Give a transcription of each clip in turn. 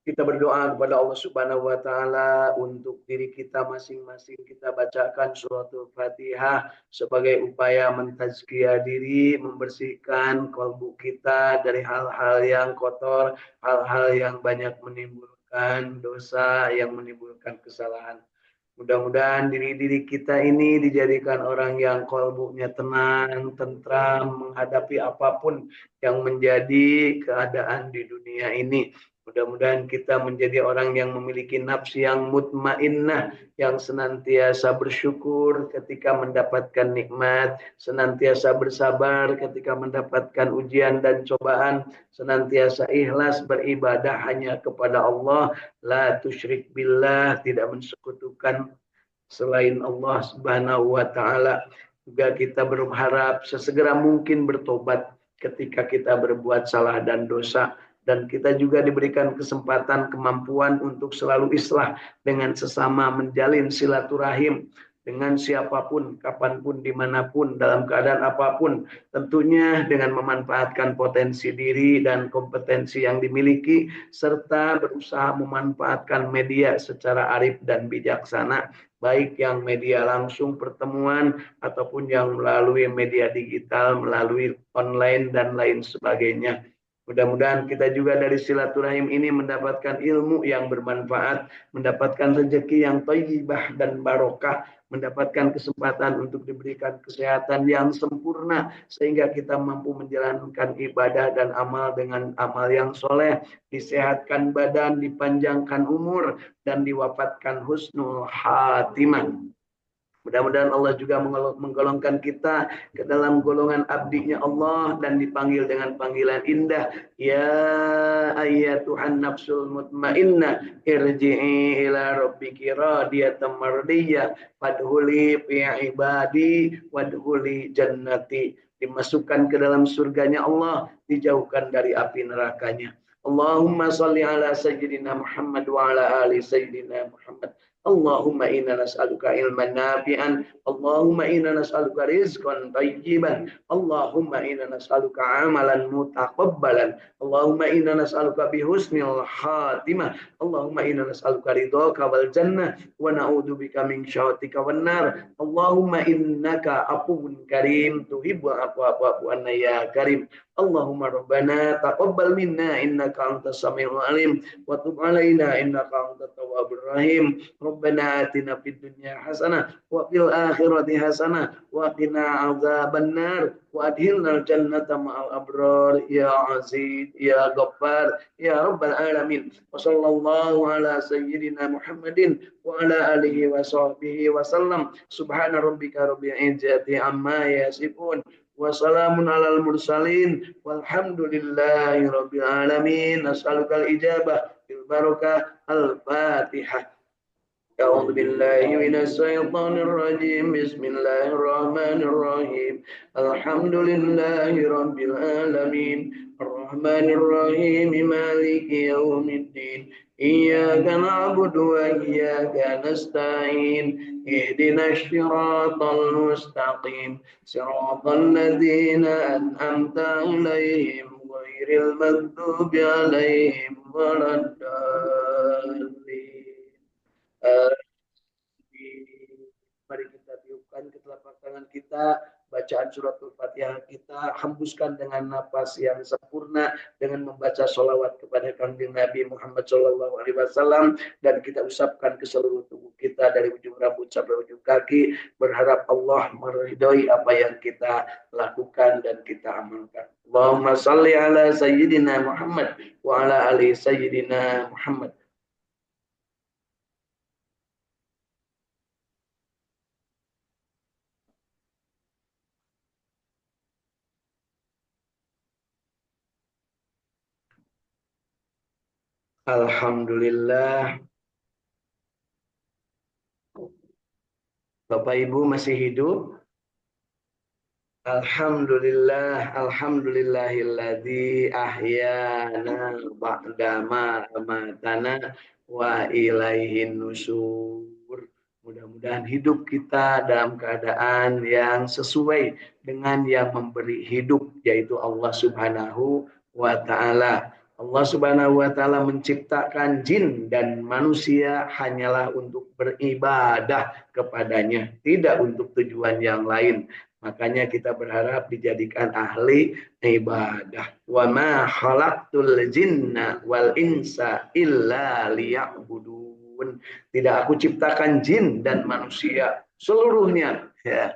Kita berdoa kepada Allah Subhanahu wa taala untuk diri kita masing-masing. Kita bacakan suratul Fatihah sebagai upaya mentazkiyah diri, membersihkan kalbu kita dari hal-hal yang kotor, hal-hal yang banyak menimbulkan dosa, yang menimbulkan kesalahan. Mudah-mudahan diri-diri kita ini dijadikan orang yang kalbunya tenang, tentram, menghadapi apapun yang menjadi keadaan di dunia ini. Mudah-mudahan kita menjadi orang yang memiliki nafsu yang mutmainnah, yang senantiasa bersyukur ketika mendapatkan nikmat, senantiasa bersabar ketika mendapatkan ujian dan cobaan, senantiasa ikhlas beribadah hanya kepada Allah, la tusyrik billah, tidak mensekutukan selain Allah Subhanahu wa taala. Juga kita berharap sesegera mungkin bertobat ketika kita berbuat salah dan dosa, dan kita juga diberikan kesempatan kemampuan untuk selalu islah dengan sesama, menjalin silaturahim dengan siapapun, kapanpun, dimanapun, dalam keadaan apapun, tentunya dengan memanfaatkan potensi diri dan kompetensi yang dimiliki, serta berusaha memanfaatkan media secara arif dan bijaksana, baik yang media langsung pertemuan ataupun yang melalui media digital, melalui online dan lain sebagainya. Mudah-mudahan kita juga dari silaturahim ini mendapatkan ilmu yang bermanfaat, mendapatkan rezeki yang thayyibah dan barokah, mendapatkan kesempatan untuk diberikan kesehatan yang sempurna sehingga kita mampu menjalankan ibadah dan amal dengan amal yang soleh, disehatkan badan, dipanjangkan umur, dan diwafatkan husnul khatimah. Mudah-mudahan Allah juga menggolongkan kita ke dalam golongan abdinya Allah dan dipanggil dengan panggilan indah. Ya ayyatuhan nafsul mutmainnah irji'i ila rabbiki radiyatan mardiyah fadhuli fi ibadi wadhuli jannati. Dimasukkan ke dalam surganya Allah, dijauhkan dari api nerakanya. Allahumma salli ala sayyidina Muhammad wa ala ali sayyidina Muhammad. Allahumma inna nas'aluka ilman nafi'an, Allahumma inna nas'aluka rizqan tayyiban, Allahumma inna nas'aluka amalan mutaqabbalan, Allahumma inna nas'aluka bihusnil khatimah, Allahumma inna nas'aluka ridhaka wal jannah wa na'udzubika min syakhatika wan nar. Allahumma innaka afuwun karim tuhibbul afwa fa'fu anna ya karim. Allahumma rabbana taqabbal minna innaka antas samiul alim wa tub alaina innaka antat tawwabur rahim. Rabbana atina fid dunya hasanah wa fil akhirati hasanah wa qina adzabannar wa adkhilnal jannata ma'al abrar ya aziz ya ghaffar ya rabbal alamin. Wa sallallahu ala sayyidina Muhammadin wa ala alihi wa sahbihi wa sallam. Subhana rabbika rabbil izzati amma yasifun. Wassalamun alal mursalin walhamdulillahi rabbil alamin. Nas'alukal ijabah bil barakah. Al-Fatihah. A'udzu billahi minas syaitonir rajim. Bismillahirrahmanirrahim. Alhamdulillahi rabbil alamin. Arrahmanir rahim. Maliki yaumiddin. Iyyaka na'budu wa iyyaka nasta'in. Ihdinas siratal mustaqim. Siratal ladzina an'amta 'alaihim ghairil maghdubi 'alaihim waladdallin. Mari kita tiupkan ke telapak tangan kita, bacaan suratul Fatihah kita hembuskan dengan napas yang sempurna dengan membaca sholawat kepada Kanjeng Nabi Muhammad SAW, dan kita usapkan ke seluruh tubuh kita dari ujung rambut sampai ujung kaki, berharap Allah meridhoi apa yang kita lakukan dan kita amalkan. Allahumma salli ala sayyidina Muhammad wa ala ali sayyidina Muhammad. Alhamdulillah. Bapak Ibu masih hidup? Alhamdulillah, alhamdulillahilladzi ahyana ba'dama amatana wa ilaihin nusur. Mudah-mudahan hidup kita dalam keadaan yang sesuai dengan yang memberi hidup, yaitu Allah Subhanahu wa ta'ala. Allah Subhanahu wa taala menciptakan jin dan manusia hanyalah untuk beribadah kepadanya, tidak untuk tujuan yang lain. Makanya kita berharap dijadikan ahli ibadah. Wa ma khalaqtul jinna wal insa illa liya'budun. Tidak aku ciptakan jin dan manusia seluruhnya, ya,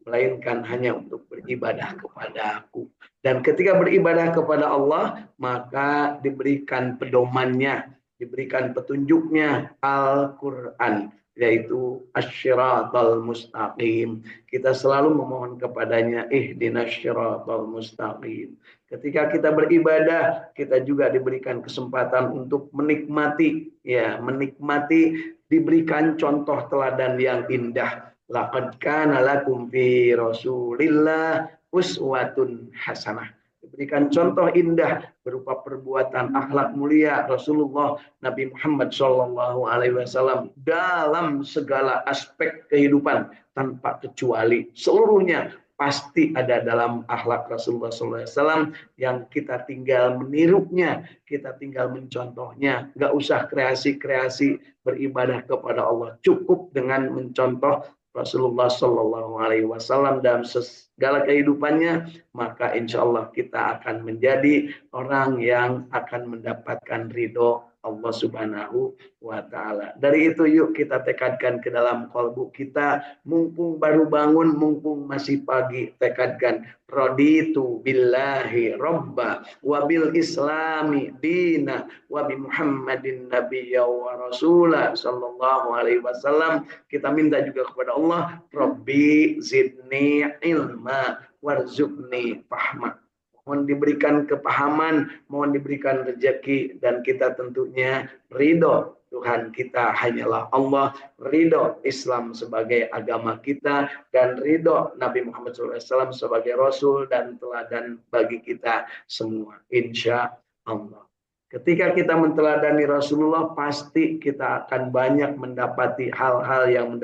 melainkan hanya untuk beribadah kepada Aku. Dan ketika beribadah kepada Allah, maka diberikan pedomannya, diberikan petunjuknya Al-Quran, yaitu Asy-Syiratal Mustaqim. Kita selalu memohon kepadanya, ihdinas syiratal mustaqim. Ketika kita beribadah, kita juga diberikan kesempatan untuk menikmati, ya, menikmati, diberikan contoh teladan yang indah. Laqad kana lakum fi Rasulillah uswatun hasanah. Diberikan contoh indah berupa perbuatan akhlak mulia Rasulullah Nabi Muhammad SAW dalam segala aspek kehidupan tanpa kecuali, seluruhnya pasti ada dalam akhlak Rasulullah SAW yang kita tinggal menirunya, kita tinggal mencontohnya. Nggak usah kreasi-kreasi beribadah kepada Allah, cukup dengan mencontoh Rasulullah Shallallahu Alaihi Wasallam dalam segala kehidupannya, maka insya Allah kita akan menjadi orang yang akan mendapatkan ridho Allah Subhanahu wa Ta'ala. Dari itu yuk kita tekadkan ke dalam kalbu kita, mumpung baru bangun, mumpung masih pagi, tekadkan raditu billahi robba wa bil islami dina wa bi Muhammadin nabiyya wa rasulah sallallahu alaihi wasallam. Kita minta juga kepada Allah, Rabbi zidni ilma warzuqni fahma. Mohon diberikan kepahaman, mohon diberikan rezeki, dan kita tentunya ridho Tuhan kita hanyalah Allah, ridho Islam sebagai agama kita, dan ridho Nabi Muhammad SAW sebagai Rasul dan teladan bagi kita semua. Insya Allah. Ketika kita menteladani Rasulullah, pasti kita akan banyak mendapati hal-hal yang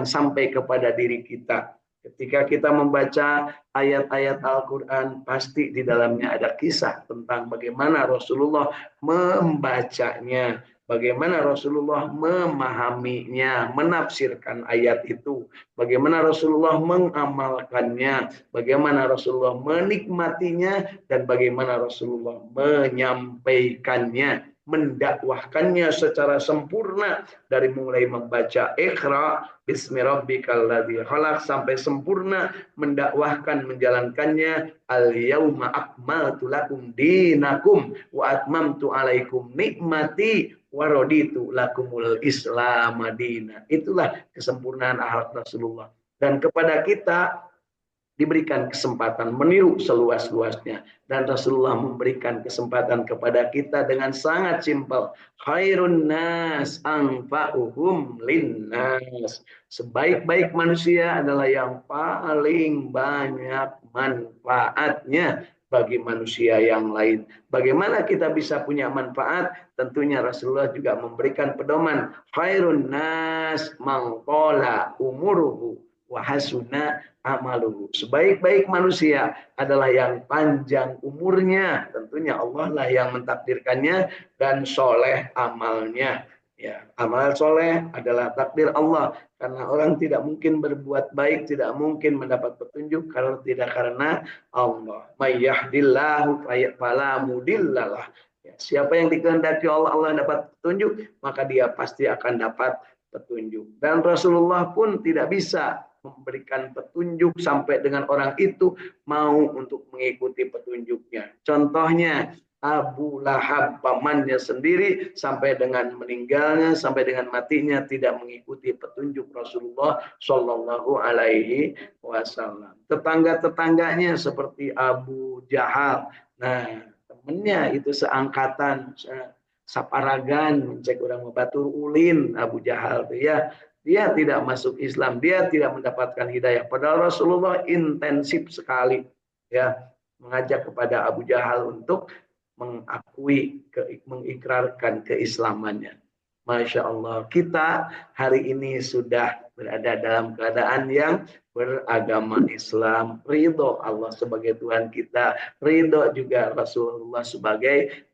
sampai kepada diri kita. Ketika kita membaca ayat-ayat Al-Quran, pasti di dalamnya ada kisah tentang bagaimana Rasulullah membacanya, bagaimana Rasulullah memahaminya, menafsirkan ayat itu, bagaimana Rasulullah mengamalkannya, bagaimana Rasulullah menikmatinya, dan bagaimana Rasulullah menyampaikannya, mendakwahkannya secara sempurna, dari mulai membaca Iqra bismi rabbikal ladzi khalaq sampai sempurna mendakwahkan, menjalankannya, al yauma akmaltu lakum dinakum wa atmamtu alaikum nikmati wa raditu lakumul islam madina. Itulah kesempurnaan akhlak Rasulullah, dan kepada kita diberikan kesempatan meniru seluas-luasnya, dan Rasulullah memberikan kesempatan kepada kita dengan sangat simpel. Khairun nas anfa'uhum linnas. Sebaik-baik manusia adalah yang paling banyak manfaatnya bagi manusia yang lain. Bagaimana kita bisa punya manfaat? Tentunya Rasulullah juga memberikan pedoman. Khairun nas man qala umuruhu wa hasuna amaluhu. Sebaik-baik manusia adalah yang panjang umurnya. Tentunya Allah lah yang mentakdirkannya, dan soleh amalnya. Ya, amal soleh adalah takdir Allah. Karena orang tidak mungkin berbuat baik, tidak mungkin mendapat petunjuk kalau tidak karena Allah. May yahdillahu fala mudillalah. Ya, siapa yang dikehendaki Allah, Allah dapat petunjuk, maka dia pasti akan dapat petunjuk. Dan Rasulullah pun tidak bisa memberikan petunjuk sampai dengan orang itu mau untuk mengikuti petunjuknya. Contohnya Abu Lahab, pamannya sendiri, sampai dengan meninggalnya, sampai dengan matinya tidak mengikuti petunjuk Rasulullah Shallallahu Alaihi Wasallam. Tetangga-tetangganya seperti Abu Jahal, nah temennya itu seangkatan, saparagan, cek orang Batur Ulin, Abu Jahal tuh ya, dia tidak masuk Islam, dia tidak mendapatkan hidayah. Padahal Rasulullah intensif sekali ya mengajak kepada Abu Jahal untuk mengakui, mengikrarkan keislamannya. Masya Allah, kita hari ini sudah berada dalam keadaan yang beragama Islam, ridho Allah sebagai Tuhan kita, ridho juga Rasulullah sebagai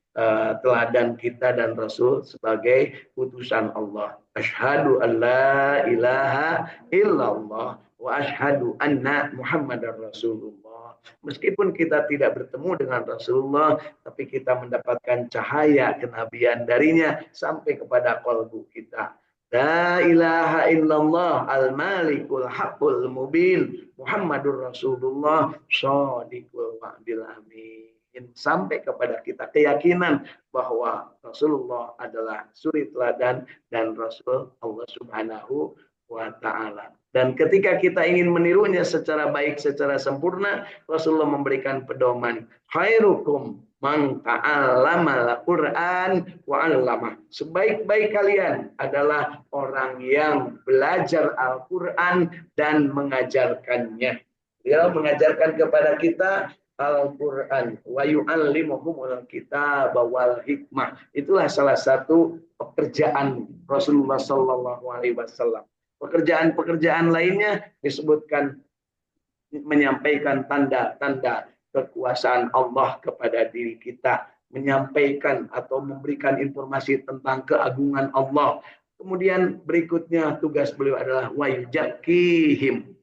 teladan kita dan Rasul sebagai utusan Allah. Asyhadu an la ilaha illallah wa asyhadu anna Muhammadar Rasulullah. Meskipun kita tidak bertemu dengan Rasulullah, tapi kita mendapatkan cahaya kenabian darinya sampai kepada kalbu kita. La ilaha illallah al-malikul haqqul mubin Muhammadur Rasulullah shadiqul wa'dil amin. Sampai kepada kita keyakinan bahwa Rasulullah adalah suri teladan dan Rasul Allah Subhanahu wa ta'ala. Dan ketika kita ingin menirunya secara baik, secara sempurna, Rasulullah memberikan pedoman. Khairukum man ta'allama al-Qur'an wa 'allama. Sebaik-baik kalian adalah orang yang belajar Al-Qur'an dan mengajarkannya. Dia mengajarkan kepada kita Al-Qur'an wa yu'allimuhumul kitab wal hikmah. Itulah salah satu pekerjaan Rasulullah sallallahu alaihi wasallam. Pekerjaan-pekerjaan lainnya disebutkan menyampaikan tanda-tanda kekuasaan Allah kepada diri kita, menyampaikan atau memberikan informasi tentang keagungan Allah. Kemudian berikutnya tugas beliau adalah wa yuzakkihim,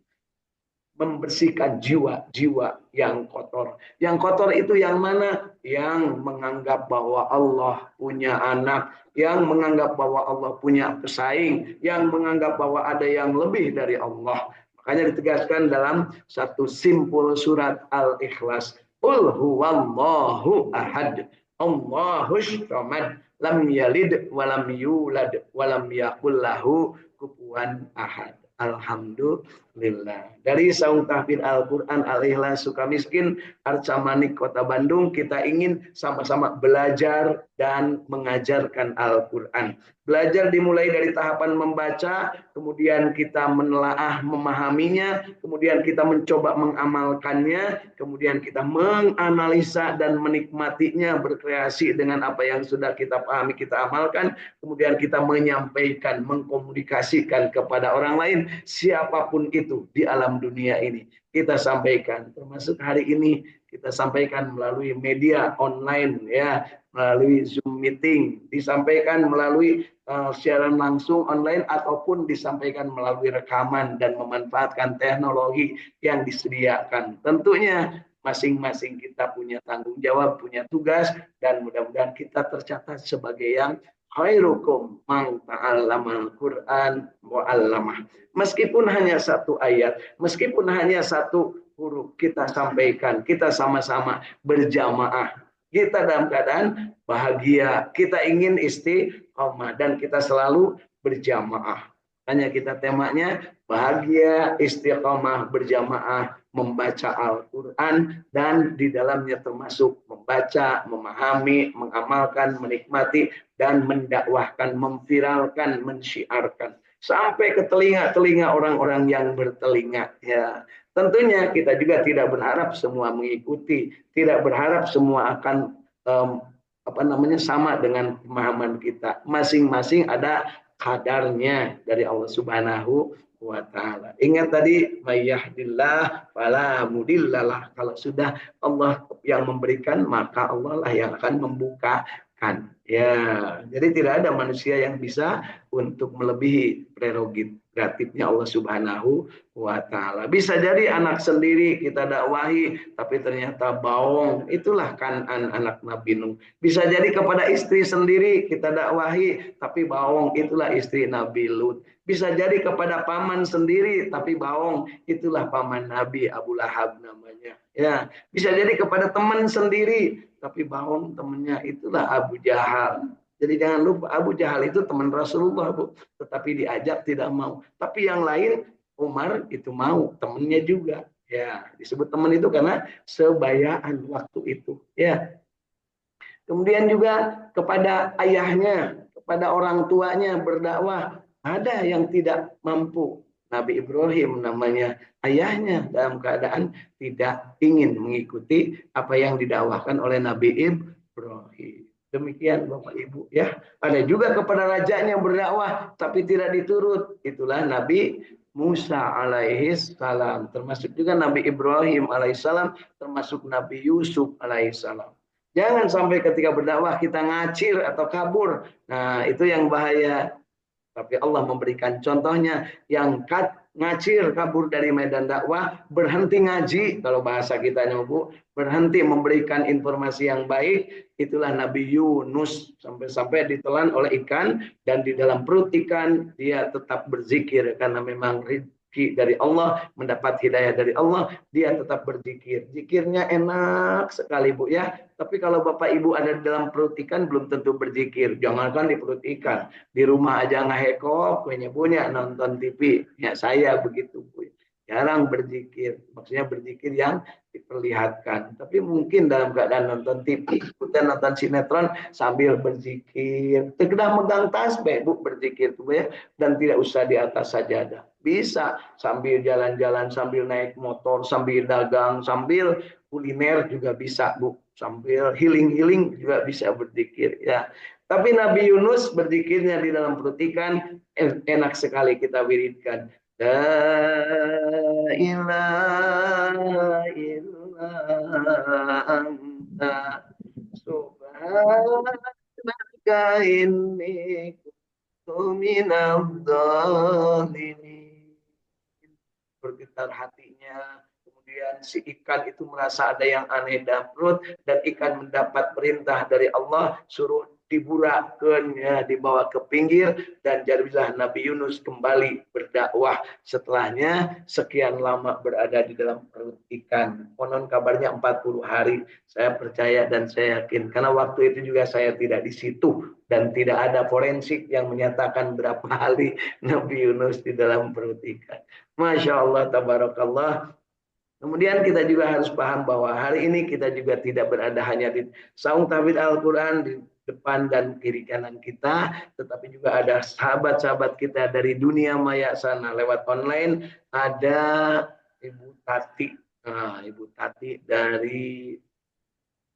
membersihkan jiwa-jiwa yang kotor. Yang kotor itu yang mana? Yang menganggap bahwa Allah punya anak, yang menganggap bahwa Allah punya pesaing, yang menganggap bahwa ada yang lebih dari Allah. Makanya ditegaskan dalam satu simpul surat Al-Ikhlas. Qul huwallahu ahad, Allahus samad, lam yalid walam yulad walam yakul lahu kufuwan ahad. Alhamdulillah. Dari Saung Tahfidz Al-Quran Al-Ikhlas Sukamiskin, Arca Manik, Kota Bandung, kita ingin sama-sama belajar dan mengajarkan Al-Quran. Belajar dimulai dari tahapan membaca, kemudian kita menelaah memahaminya, kemudian kita mencoba mengamalkannya, kemudian kita menganalisa dan menikmatinya, berkreasi dengan apa yang sudah kita pahami, kita amalkan, kemudian kita menyampaikan, mengkomunikasikan kepada orang lain, siapapun itu di alam dunia ini. Kita sampaikan, termasuk hari ini kita sampaikan melalui media online, ya, melalui Zoom meeting, disampaikan melalui siaran langsung online ataupun disampaikan melalui rekaman dan memanfaatkan teknologi yang disediakan. Tentunya masing-masing kita punya tanggung jawab, punya tugas, dan mudah-mudahan kita tercatat sebagai yang khairukum man ta'allamal Qur'an wa 'allamah. Meskipun hanya satu ayat, meskipun hanya satu huruf kita sampaikan, kita sama-sama berjamaah. Kita dalam keadaan bahagia, kita ingin istiqomah dan kita selalu berjamaah. Hanya kita temanya bahagia, istiqomah, berjamaah, membaca Al-Quran, dan di dalamnya termasuk membaca, memahami, mengamalkan, menikmati, dan mendakwahkan, memviralkan, mensyiarkan. Sampai ke telinga-telinga orang-orang yang bertelinga. Ya. Tentunya kita juga tidak berharap semua mengikuti, tidak berharap semua akan sama dengan pemahaman kita. Masing-masing ada kadarnya dari Allah Subhanahu wa ta'ala. Ingat tadi, mayyahdillah fala mudillalah. Kalau sudah Allah yang memberikan, maka Allah lah yang akan membukakan. Ya, jadi tidak ada manusia yang bisa untuk melebihi prerogatifnya Allah Subhanahu wa ta'ala. Bisa jadi anak sendiri kita dakwahi, tapi ternyata baong. Itulah Kan'an, anak Nabi Nuh. Bisa jadi kepada istri sendiri kita dakwahi, tapi baong. Itulah istri Nabi Lut. Bisa jadi kepada paman sendiri, tapi baong. Itulah paman Nabi Abu Lahab namanya. Ya, bisa jadi kepada teman sendiri, tapi baong temannya, itulah Abu Jahal. Jadi jangan lupa, Abu Jahal itu teman Rasulullah, Bu. Tetapi diajak tidak mau. Tapi yang lain, Umar itu mau, temannya juga. Ya, disebut teman itu karena sebayaan waktu itu. Ya. Kemudian juga kepada ayahnya, kepada orang tuanya berdakwah. Ada yang tidak mampu. Nabi Ibrahim namanya, ayahnya dalam keadaan tidak ingin mengikuti apa yang didakwahkan oleh Nabi Ibrahim. Demikian Bapak Ibu, ya. Ada juga kepada rajanya yang berdakwah tapi tidak diturut. Itulah Nabi Musa alaihissalam, termasuk juga Nabi Ibrahim alaihissalam, termasuk Nabi Yusuf alaihissalam. Jangan sampai ketika berdakwah kita ngacir atau kabur. Nah, itu yang bahaya. Tapi Allah memberikan contohnya yang ngacir kabur dari medan dakwah, berhenti ngaji, kalau bahasa kita Bu, berhenti memberikan informasi yang baik, itulah Nabi Yunus, sampai-sampai ditelan oleh ikan dan di dalam perut ikan dia tetap berzikir karena memang rezeki dari Allah, mendapat hidayah dari Allah, dia tetap berzikir. Zikirnya enak sekali Bu ya. Tapi kalau Bapak Ibu ada di dalam perut ikan belum tentu berzikir. Jangankan di perut ikan, di rumah aja ngehekop, punya nonton TV. Ya saya begitu Bu. Jarang berzikir. Maksudnya berzikir yang diperlihatkan. Tapi mungkin dalam keadaan nonton TV, dan nonton sinetron sambil berzikir. Tegak megang tasbih Bu berzikir Bu ya, dan tidak usah di atas sajadah. Bisa sambil jalan-jalan, sambil naik motor, sambil dagang, sambil kuliner juga bisa Bu, sambil healing juga bisa berzikir ya. Tapi Nabi Yunus berzikirnya di dalam perut ikan enak sekali kita wiridkan. La ilaha illa anta subhanaka inni kuntu minadh dhalimin. Bergetar hatinya. Kemudian si ikan itu merasa ada yang aneh dalam perut dan ikan mendapat perintah dari Allah suruh diburakan ya, dibawa ke pinggir dan jadilah Nabi Yunus kembali berdakwah setelahnya sekian lama berada di dalam perut ikan. Konon kabarnya 40 hari. Saya percaya dan saya yakin karena waktu itu juga saya tidak di situ dan tidak ada forensik yang menyatakan berapa hari Nabi Yunus di dalam perut ikan. Masya Allah, tabarakallah. Kemudian kita juga harus paham bahwa hari ini kita juga tidak berada hanya di saung tahfidz Al-Quran di depan dan kiri kanan kita, tetapi juga ada sahabat-sahabat kita dari dunia maya sana lewat online. Ada Ibu Tati, Ibu Tati dari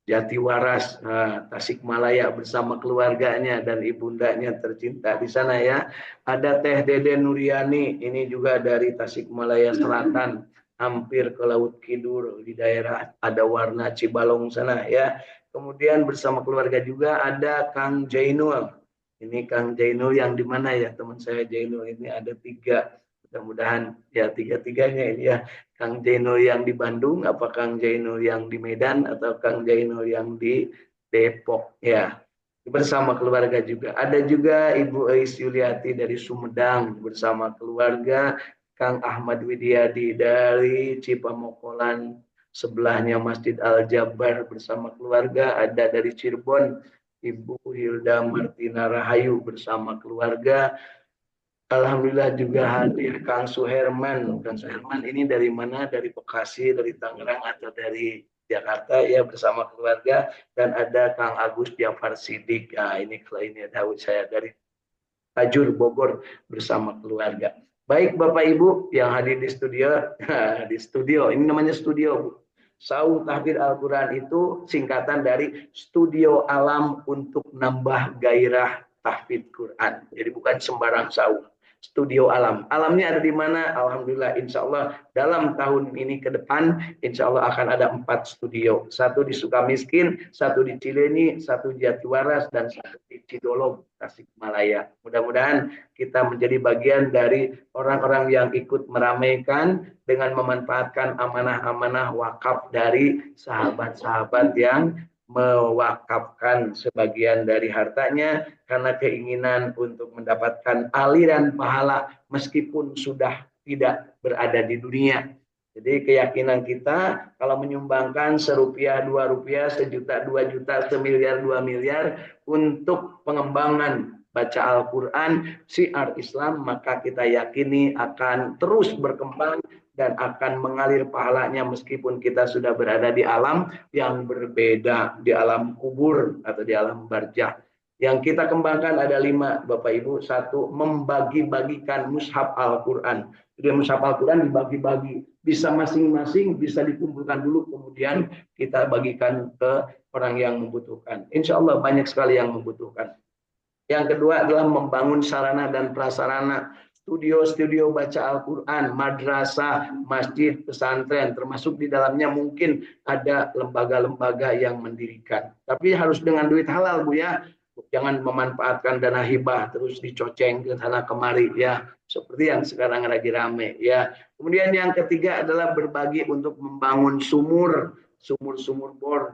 Jatiwaras, Tasikmalaya bersama keluarganya dan ibundanya tercinta di sana ya. Ada Teh Dede Nuriani, ini juga dari Tasikmalaya Selatan, hampir ke Laut Kidul di daerah ada warna Cibalong sana ya. Kemudian bersama keluarga juga ada Kang Jainul. Ini Kang Jainul yang di mana ya teman saya Jainul ini ada 3. Mudah-mudahan ya tiga-tiganya ini ya. Kang Jainul yang di Bandung, apa Kang Jainul yang di Medan, atau Kang Jainul yang di Depok ya. Bersama keluarga juga. Ada juga Ibu Ais Yuliati dari Sumedang bersama keluarga, Kang Ahmad Widiadi dari Cipamokolan sebelahnya Masjid Al Jabar bersama keluarga, ada dari Cirebon Ibu Hilda Martina Rahayu bersama keluarga. Alhamdulillah juga hadir Kang Suherman. Kang Suherman ini dari mana? Dari Bekasi, dari Tangerang atau dari Jakarta ya bersama keluarga, dan ada Kang Agus Jafar Sidik. Nah, ini kliennya Daud saya dari Tajur Bogor bersama keluarga. Baik Bapak Ibu yang hadir di studio, di studio ini namanya studio Bu. Saung Tahfidz Al-Quran itu singkatan dari Studio Alam untuk Nambah Gairah Tahfidz Quran. Jadi bukan sembarang saung. Studio Alam. Alamnya ada di mana? Alhamdulillah, insya Allah dalam tahun ini ke depan, insya Allah akan ada 4 studio. 1 di Sukamiskin, 1 di Cileunyi, 1 di Jatiwaras, dan 1 di Cidolog, Tasikmalaya. Mudah-mudahan kita menjadi bagian dari orang-orang yang ikut meramaikan dengan memanfaatkan amanah-amanah wakaf dari sahabat-sahabat yang mewakafkan sebagian dari hartanya karena keinginan untuk mendapatkan aliran pahala meskipun sudah tidak berada di dunia. Jadi keyakinan kita kalau menyumbangkan serupiah, 2 rupiah, sejuta, 2 juta, semiliar, 2 miliar untuk pengembangan baca Al-Quran, syiar Islam, maka kita yakini akan terus berkembang dan akan mengalir pahalanya meskipun kita sudah berada di alam yang berbeda, di alam kubur atau di alam barzah. Yang kita kembangkan ada 5 Bapak Ibu. 1, membagi-bagikan mushaf Al-Quran. Jadi mushaf Al-Quran dibagi-bagi, bisa masing-masing, bisa dikumpulkan dulu kemudian kita bagikan ke orang yang membutuhkan. Insya Allah banyak sekali yang membutuhkan. Yang kedua adalah membangun sarana dan prasarana studio-studio baca Al-Quran, madrasah, masjid, pesantren, termasuk di dalamnya mungkin ada lembaga-lembaga yang mendirikan. Tapi harus dengan duit halal, Bu ya. Jangan memanfaatkan dana hibah terus dicoceng ke sana kemari ya, seperti yang sekarang lagi rame ya. Kemudian yang ketiga adalah berbagi untuk membangun sumur-sumur bor.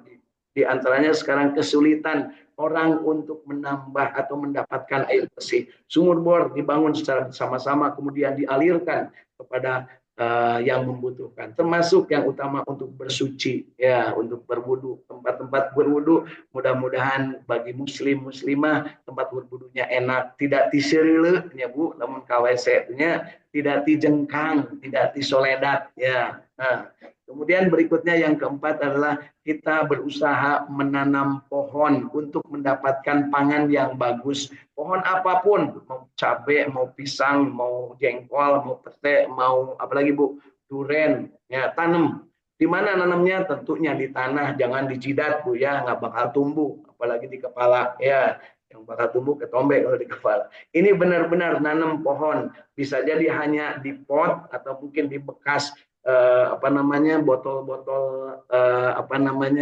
Di antaranya sekarang kesulitan orang untuk menambah atau mendapatkan air bersih. Sumur bor dibangun secara bersama-sama kemudian dialirkan kepada yang membutuhkan, termasuk yang utama untuk bersuci ya, untuk berwudu. Tempat-tempat berwudu mudah-mudahan bagi muslim muslimah tempat berwudunya enak, tidak diserile ya Bu, namun KWC nya tidak dijengkang, tidak disoledat ya. Nah, kemudian berikutnya yang keempat adalah kita berusaha menanam pohon untuk mendapatkan pangan yang bagus. Pohon apapun, mau cabai, mau pisang, mau jengkol, mau pete, mau apalagi Bu, duren, ya tanam. Di mana nanamnya? Tentunya di tanah, jangan di jidat Bu ya, nggak bakal tumbuh, apalagi di kepala ya. Yang bakal tumbuh ketombe kalau di kepala. Ini benar-benar nanam pohon, bisa jadi hanya di pot atau mungkin di bekas botol-botol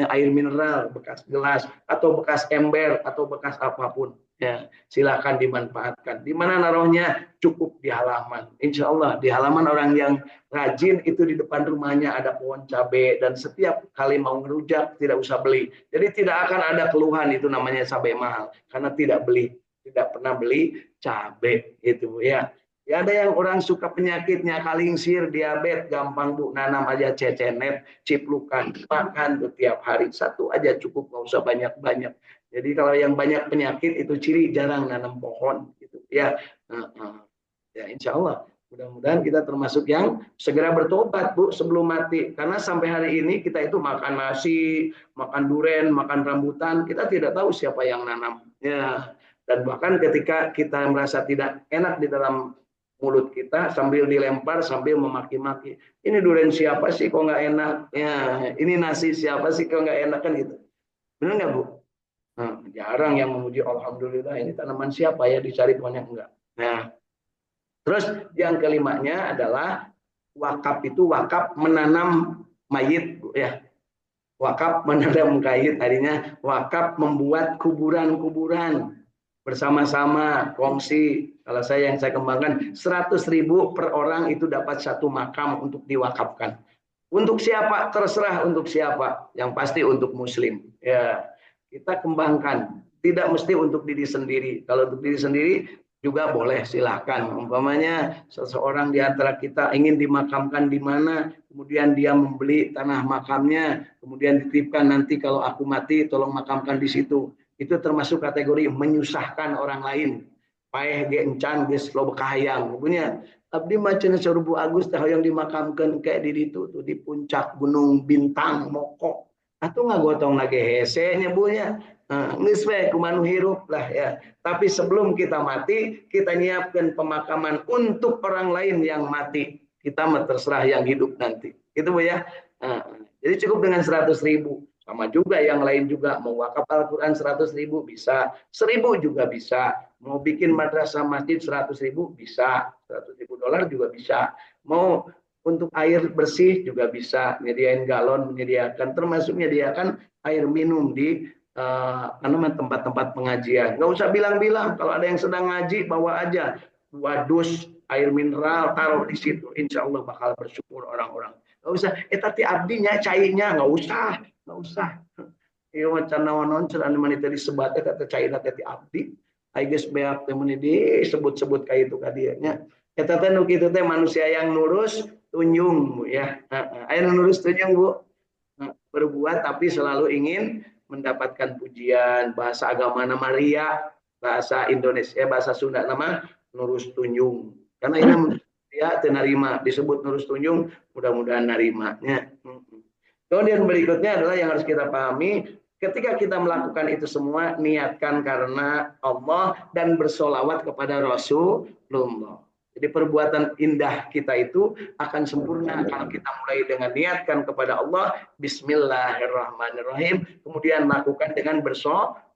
air mineral, bekas gelas atau bekas ember atau bekas apapun ya, silakan dimanfaatkan. Di mana naruhnya? Cukup di halaman. Insya Allah di halaman orang yang rajin itu di depan rumahnya ada pohon cabai dan setiap kali mau ngerujak tidak usah beli. Jadi tidak akan ada keluhan itu namanya cabai mahal karena tidak pernah beli cabai itu ya. Ya ada yang orang suka penyakitnya kalingsir, diabetes, gampang Bu, nanam aja cecenet, ciplukan, makan tuh tiap hari satu aja cukup, nggak usah banyak-banyak. Jadi kalau yang banyak penyakit itu ciri jarang nanam pohon gitu ya. Ya insya Allah mudah-mudahan kita termasuk yang segera bertobat Bu sebelum mati, karena sampai hari ini kita itu makan nasi, makan duren, makan rambutan, kita tidak tahu siapa yang nanam ya. Dan bahkan ketika kita merasa tidak enak di dalam mulut kita sambil dilempar sambil memaki-maki, ini duren siapa sih kok nggak enak ya, ini nasi siapa sih kok nggak enak, kan gitu, benar nggak Bu? Nah, jarang yang memuji alhamdulillah ini tanaman siapa ya, dicari pohonnya enggak. Nah terus yang kelimanya adalah wakaf, itu wakaf menanam mayit Bu ya. Wakaf menanam mayit artinya wakaf membuat kuburan-kuburan bersama-sama kongsi. Kalau yang saya kembangkan 100.000 per orang itu dapat satu makam untuk diwakafkan. Untuk siapa? Terserah untuk siapa. Yang pasti untuk muslim. Ya, kita kembangkan. Tidak mesti untuk diri sendiri. Kalau untuk diri sendiri juga boleh, silahkan. Umpamanya seseorang di antara kita ingin dimakamkan di mana, kemudian dia membeli tanah makamnya, kemudian dititipkan, nanti kalau aku mati tolong makamkan di situ. Itu termasuk kategori menyusahkan orang lain. Paeh ge encan geus loba kahayang. Punya abdi macan Sarubu Agus yang dimakamkan kayak di itu tuh di puncak Gunung Bintang Moko. Atau ngagotong lagi hesenya Bu ya. Geus we kumanu hirup lah ya. Tapi sebelum kita mati, kita nyiapkan pemakaman untuk orang lain yang mati. Kita terserah yang hidup nanti. Itu Bu ya. Jadi cukup dengan 100.000. Sama juga yang lain juga, mau wakaf Al-Quran 100.000 bisa, 1.000 juga bisa, mau bikin madrasah masjid 100.000 bisa, $100.000 juga bisa, mau untuk air bersih juga bisa, menyediakan galon, menyediakan, termasuk menyediakan air minum di tempat-tempat pengajian. Nggak usah bilang-bilang, kalau ada yang sedang ngaji bawa aja 2 dus air mineral, taruh di situ, insya Allah bakal bersyukur orang-orang. Nggak usah, tadi abdinya cairnya, nggak usah. Iya macam naon-naon cenah mani teh disebatnya kata cairna teh abdi. Ai geus beak teh mani disebut-sebut ka itu ka dieu nya. Eta teh nu kitu teh manusia yang lurus tunjung ya. Aya nu lurus tunjung Bu. Berbuat tapi selalu ingin mendapatkan pujian. Bahasa agama nama ria, bahasa Indonesia, bahasa Sunda nama nurus tunjung. Karena ini dia teu narima disebut nurus tunjung, mudah-mudahan narimanya. Kemudian berikutnya adalah yang harus kita pahami, ketika kita melakukan itu semua, niatkan karena Allah dan bersolawat kepada Rasulullah. Jadi perbuatan indah kita itu akan sempurna kalau kita mulai dengan niatkan kepada Allah, Bismillahirrahmanirrahim, kemudian lakukan dengan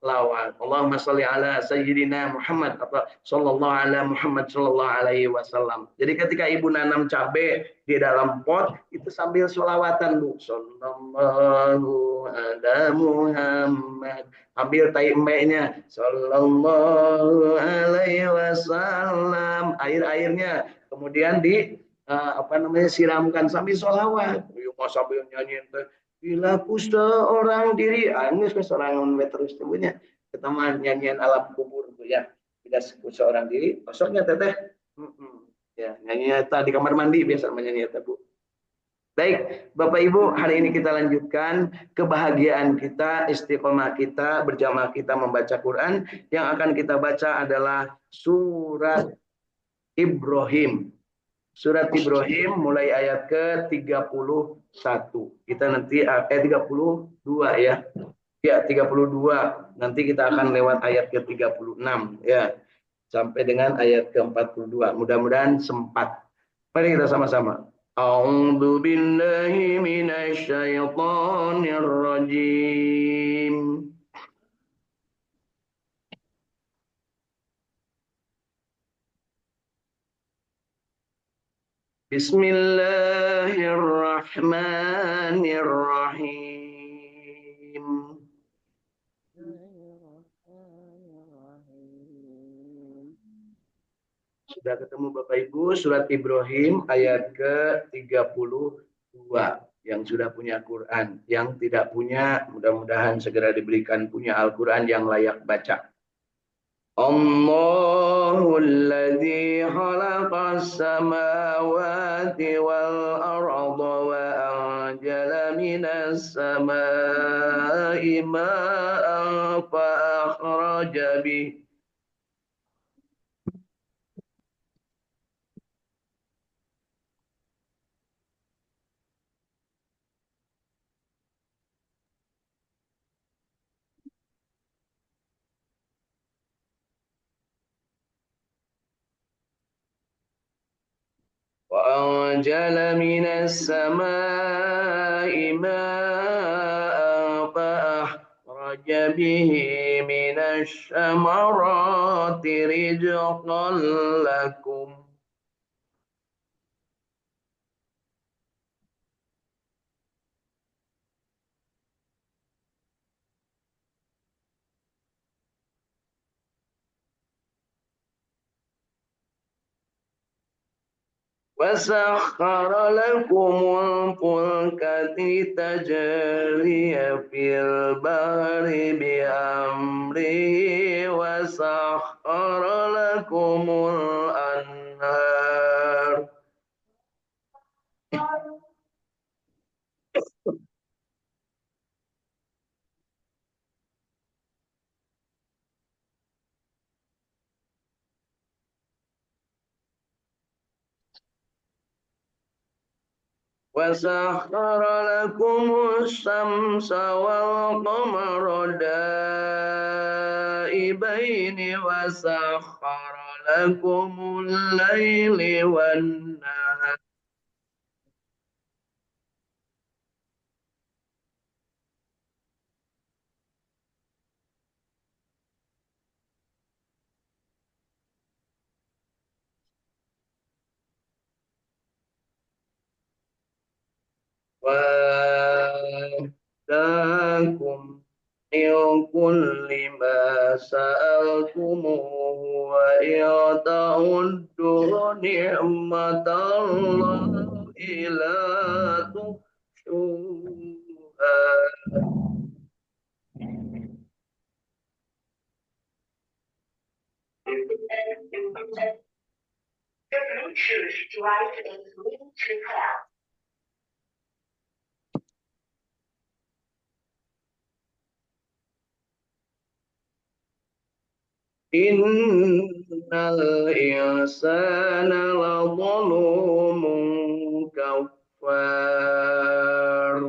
sholawat. Allahumma sholli ala sayyidina Muhammad atau sallallahu ala Muhammad sallallahu alaihi wasallam. Jadi ketika ibu nanam cabai di dalam pot itu sambil sholawatan bu. Sallallahu ala Muhammad. Ambil tai embeknya. Sallallahu alaihi wasallam. Air-airnya kemudian di siramkan sambil sholawat. Mau sambil nyanyi bila ku seorang diri, angus ke seorang terus temunya ketemu nyanyian alam kubur tuh ya. Bila ku seorang diri, kosongnya teteh. Ya, nyanyinya di kamar mandi biasa menyanyi Bu. Baik, Bapak Ibu, hari ini kita lanjutkan kebahagiaan kita, istiqomah kita, berjamaah kita membaca Quran. Yang akan kita baca adalah surat Ibrahim. Surat Ibrahim mulai ayat ke-31. Kita nanti 32 ya. Ya, 32. Nanti kita akan lewat ayat ke-36 ya. Sampai dengan ayat ke-42. Mudah-mudahan sempat. Mari kita sama-sama. A'udzu billahi minasy syaithanir rajim. Bismillahirrahmanirrahim. Sudah ketemu Bapak Ibu, surat Ibrahim ayat ke-32. Yang sudah punya Quran, yang tidak punya mudah-mudahan segera diberikan punya Al-Quran yang layak baca. Allahul ladzi khalaqas samawati wal arda wa anjala minas samai ma'an fa akhraja bihi وأنزل من السماء ماء فأخرج به من الثمرات رزقا لكم وسخر لكم الفلك لتجري في البحر بأمره وسخر لكم الأنهار وسخر لكم الشمس والقمر دائبين وسخر لكم الليل والنهار وآتاكم من كل ما سألتموه وإن تعدوا نعمة الله لا تحصوها The Bluetooth device is ready to pair. Innal insana ladzalumun kafar.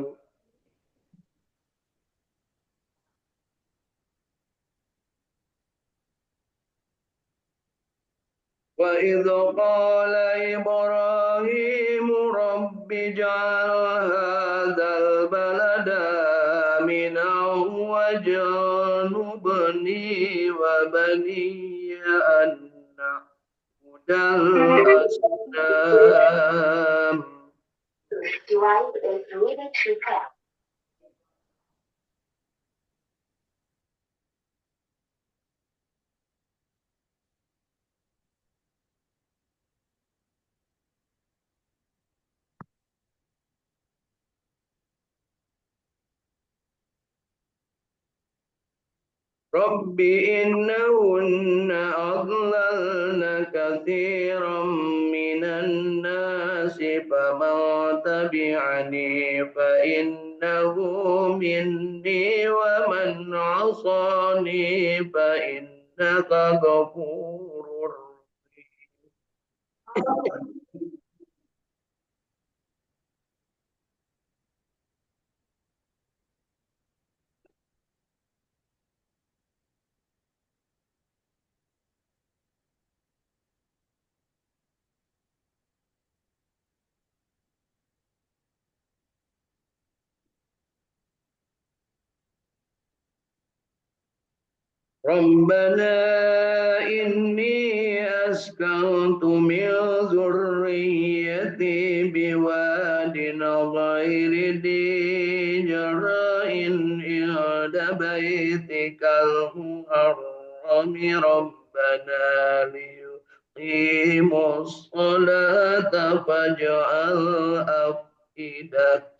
Wa idh qala Ibrahim rabbi ja'al hadzal balada minan waj'al وجنبني وبني أن نعبد الأصنام. رب إنهن أضللن كثيرا من الناس فمن تبعني فإنه مني ومن عصاني فإنك غفور رحيم. ربنا إني أسكنت من ذريتي بواد غير ذي زرع عند بيتك المحرم ربنا ليقيموا الصلاة فاجعل أفئدة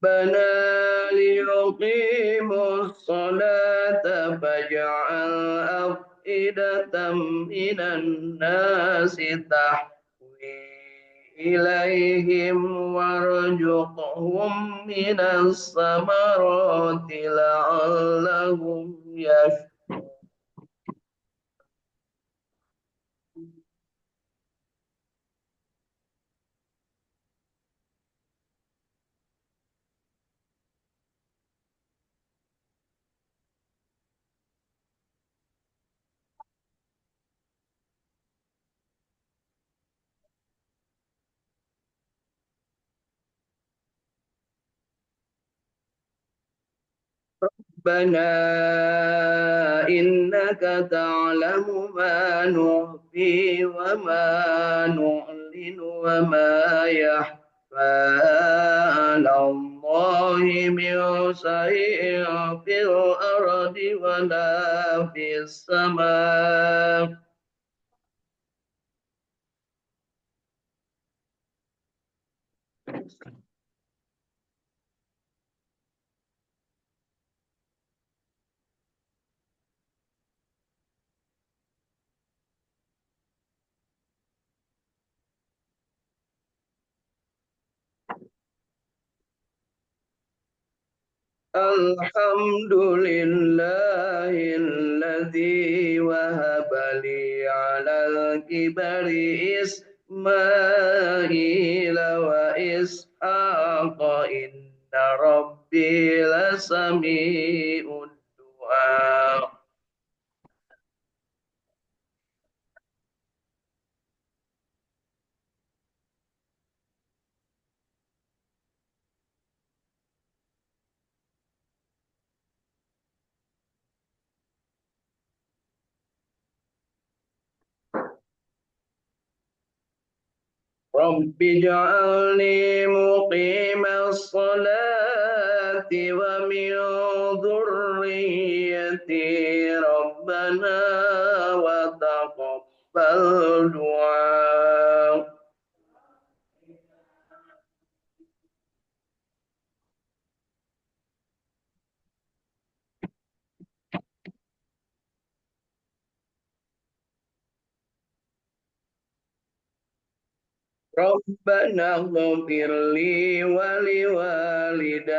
ربنا ليقيموا الصلاة فاجعل أفئدة من الناس تهوي إليهم وارزقهم من الثمرات لعلهم يشكرون. ربنا إنك تعلم ما نخفي وما نعلن وما يخفى على الله من شيء في الأرض ولا في السماء. الحمد لله الذي وهب لي على الكبر إسماعيل وإسحاق إن ربي لسميع الدعاء. رب اجعلني مقيم الصلاة ومن ذريتي ربنا وتقبل دعاء. ربنا اغفر لي ولوالدي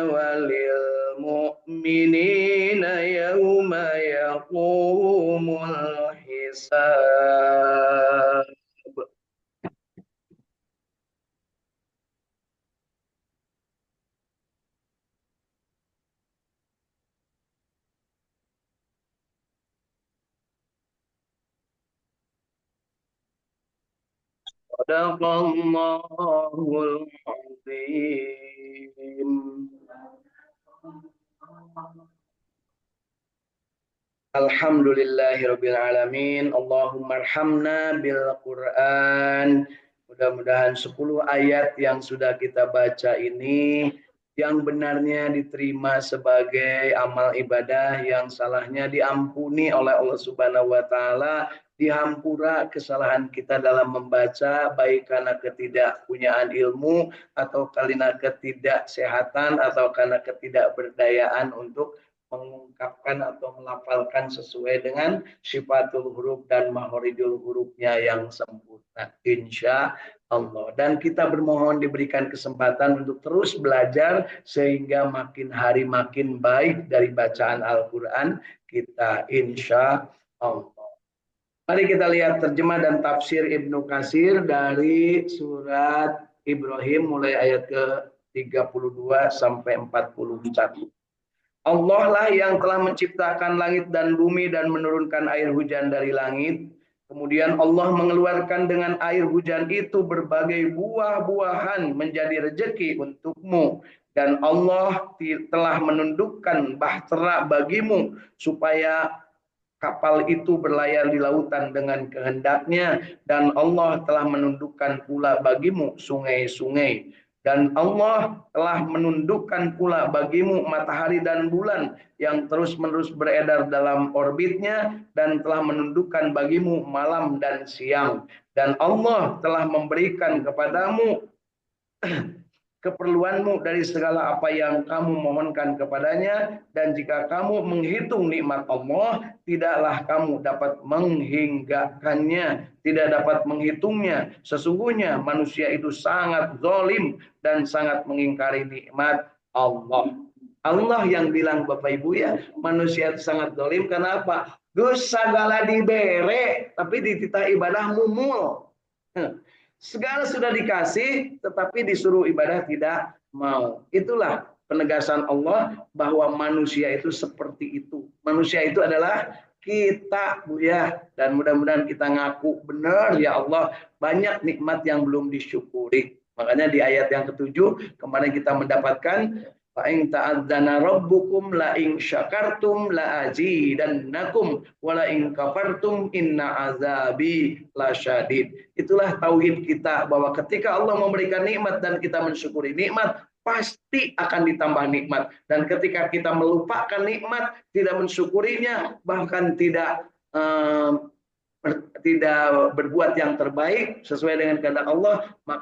وللمؤمنين المؤمنين يوم يقوم الحساب. صدق الله العظيم. Alhamdulillahirabbil alamin. Allahumma arhamna bil Qur'an. Mudah-mudahan 10 ayat yang sudah kita baca ini yang benarnya diterima sebagai amal ibadah, yang salahnya diampuni oleh Allah Subhanahu wa taala, dihampura kesalahan kita dalam membaca, baik karena ketidakpunyaan ilmu atau karena ketidaksehatan atau karena ketidakberdayaan untuk mengungkapkan atau melafalkan sesuai dengan sifatul huruf dan mahoridul hurufnya yang sempurna, insya Allah. Dan kita bermohon diberikan kesempatan untuk terus belajar sehingga makin hari makin baik dari bacaan Al-Quran kita, insya Allah. Mari kita lihat terjemah dan tafsir Ibnu Katsir dari surat Ibrahim mulai ayat ke-32 sampai 41. Allah lah yang telah menciptakan langit dan bumi dan menurunkan air hujan dari langit. Kemudian Allah mengeluarkan dengan air hujan itu berbagai buah-buahan menjadi rejeki untukmu. Dan Allah telah menundukkan bahtera bagimu supaya kapal itu berlayar di lautan dengan kehendaknya. Dan Allah telah menundukkan pula bagimu sungai-sungai. Dan Allah telah menundukkan pula bagimu matahari dan bulan yang terus-menerus beredar dalam orbitnya, dan telah menundukkan bagimu malam dan siang. Dan Allah telah memberikan kepadamu keperluanmu dari segala apa yang kamu mohonkan kepadanya, dan jika kamu menghitung nikmat Allah, tidaklah kamu dapat menghinggakannya, tidak dapat menghitungnya. Sesungguhnya manusia itu sangat zalim dan sangat mengingkari nikmat Allah. Allah yang bilang, Bapak Ibu ya, manusia itu sangat zalim. Kenapa? Gus segala dibere, tapi di titah ibadah mumul. Segala sudah dikasih, tetapi disuruh ibadah tidak mau. Itulah penegasan Allah bahwa manusia itu seperti itu. Manusia itu adalah kita, Bu ya. Dan mudah-mudahan kita ngaku benar, ya Allah, banyak nikmat yang belum disyukuri. Makanya di ayat yang ketujuh kemarin kita mendapatkan fa in ta'adzana rabbukum la in syakartum la azidannakum wa la in kafartum inna azabi lasyadid. Itulah tauhid kita, bahwa ketika Allah memberikan nikmat dan kita mensyukuri nikmat, pasti akan ditambah nikmat. Dan ketika kita melupakan nikmat, tidak mensyukurinya, bahkan tidak tidak berbuat yang terbaik sesuai dengan kehendak Allah, maka